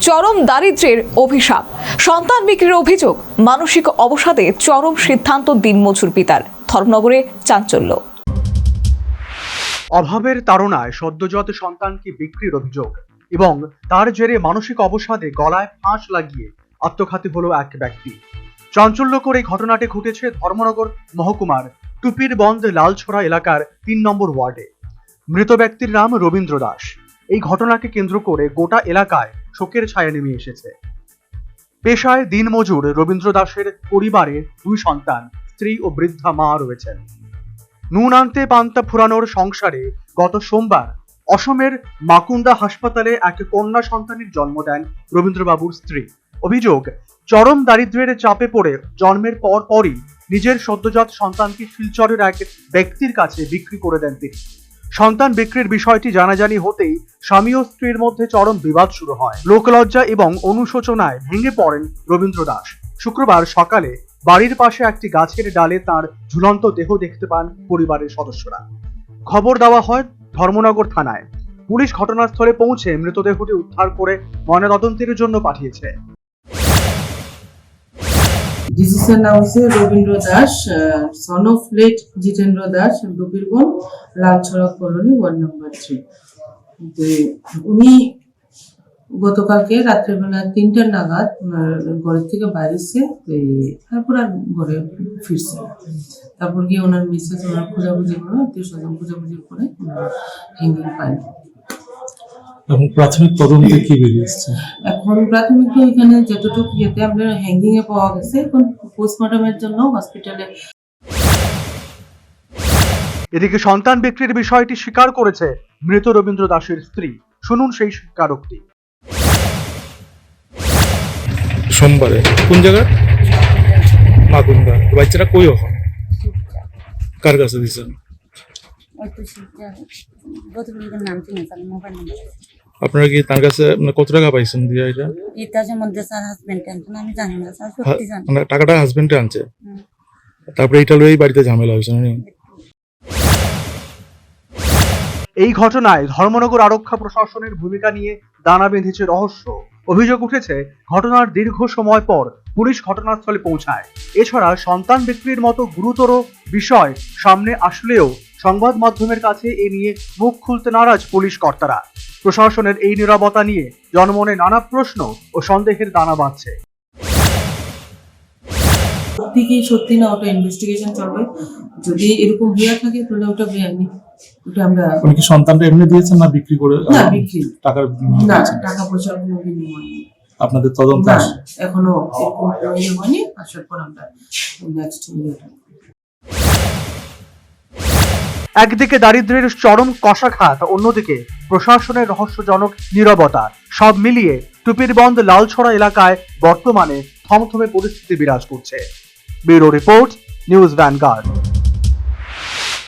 চরম দারিদ্র্যের অভিশাপ, সন্তান বিক্রির অভিযোগ, মানসিক অবসাদে চরম সিদ্ধান্ত দিনমজুর পিতার। ধর্মনগরে চাঞ্চল্য। অভাবের তাড়নায় সদ্যজাত সন্তানকে বিক্রির অভিযোগ এবং তার জেরে মানসিক অবসাদে গলায় ফাঁস লাগিয়ে আত্মঘাতী হলো এক ব্যক্তি। চাঞ্চল্যকর এই ঘটনাটি ঘটেছে ধর্মনগর মহকুমার টুপিরবন্দ লালছড়া এলাকার ৩ নম্বর ওয়ার্ডে। মৃত ব্যক্তির নাম রবীন্দ্র দাস। এই ঘটনাকে কেন্দ্র করে গোটা এলাকায় শোকের ছায়া নেমে এসেছে। পেশায় দিনমজুর রবীন্দ্র দাসের পরিবারে 2 সন্তান, স্ত্রী ও বৃদ্ধা মা রয়েছেন। নুন আনতে পান্তা ফুরানোর সংসারে গত সোমবার অসমের মাকুন্দা হাসপাতালে এক কন্যা সন্তানের জন্ম দেন রবীন্দ্রবাবুর স্ত্রী। অভিযোগ, চরম দারিদ্র্যের চাপে পড়ে জন্মের পরই নিজের সদ্যজাত সন্তানকে শিলচরের এক ব্যক্তির কাছে বিক্রি করে দেন তিনি। সন্তান বিক্রির বিষয়টি জানাজানি হতেই স্বামী ও স্ত্রীর মধ্যে চরম বিবাদ শুরু হয়। লোকলজ্জা এবং অনুশোচনায় ভেঙে পড়েন রবীন্দ্র দাস। শুক্রবার সকালে বাড়ির পাশে একটি গাছের ডালে তার ঝুলন্ত দেহ দেখতে পান পরিবারের সদস্যরা। খবর দেওয়া হয় ধর্মনগর থানায়। পুলিশ ঘটনাস্থলে পৌঁছে মৃতদেহটি উদ্ধার করে ময়নাতদন্তের জন্য পাঠিয়েছে। ডিজিজের নাম হচ্ছে Rabindra Das, son of late Jitendra Das, Tupirband Lalchhara colony, ward number 3। উনি গতকালকে রাত্রেবেলা 3টা নাগাদ ঘরের থেকে বাইরেছে, তারপর আর ঘরে ফিরছে। তারপর গিয়ে ওনার মিসেস ওনার খোঁজাখুঁজি করে, আত্মীয় স্বজন খোঁজাখুঁজি করে হ্যাঙ্গিং পায়। এখন প্রাথমিক তদন্তে কি বেরিয়েছে? এখন প্রাথমিক তো এখানে যতটুকু ইয়েতে আমরা হ্যাঙ্গিং এ পাওয়া গেছে, এখন পোস্টমর্টমের জন্য হসপিটালে। এদিকে সন্তান বিক্রির বিষয়টি স্বীকার করেছে মৃত রবীন্দ্র দাসের স্ত্রী। শুনুন সেই স্বীকারোক্তি। সোমবারে কোন জায়গা? মাকুন্দা। বাচ্চারা কই এখন? কার কাছে দিছেন? আপনারা কি তার কাছে কত টাকা পাইছেন দিয়া? এটার মধ্যে স্যার হাজবেন্ড আনছেন, আমি জানি না স্যার, সত্যি জানি মানে টাকাটা হাজবেন্ডে আনছে, তারপরে এটা লইই বাড়িতে ঝামেলা হয়েছে। এই ঘটনায় ধর্মনগর আরক্ষা প্রশাসনের ভূমিকা নিয়ে দানা বেঁধেছে রহস্য। অভিযোগ উঠেছে, ঘটনার দীর্ঘ সময় পর পুলিশ ঘটনাস্থলে পৌঁছায়। এছাড়া সন্তান বিক্রির মতো গুরুতর বিষয় সামনে আসলেও সংবাদ মাধ্যমের কাছে এ নিয়ে মুখ খুলতে নারাজ পুলিশ কর্তারা। প্রশাসনের এই নীরবতা নিয়ে জনমনে নানা প্রশ্ন ও সন্দেহের দানা বাঁধছে। সত্যি কি সত্যি না, ওটা ইনভেস্টিগেশন চলবে। যদি এরকম হয়ে থাকে তাহলে ওটা বেআইনি। ওটা আমরা উনি কি সন্তানটা এমনি দিয়েছেন না বিক্রি করে? না, বিক্রি। টাকার না, টাকা পয়সার কোনো বিনিময় নেই। আপনাদের তদন্ত এখনো এরকম হয়নি। আসার পর আমরা নেক্সট ইয়েটা। একদিকে দারিদ্র্যের চরম কষাঘাত, অন্যদিকে প্রশাসনের রহস্যজনক নীরবতা, সব মিলিয়ে টুপিরবন্দ লালছড়া এলাকায় বর্তমানে থমথমে পরিস্থিতি বিরাজ করছে। Bureau report, news vanguard.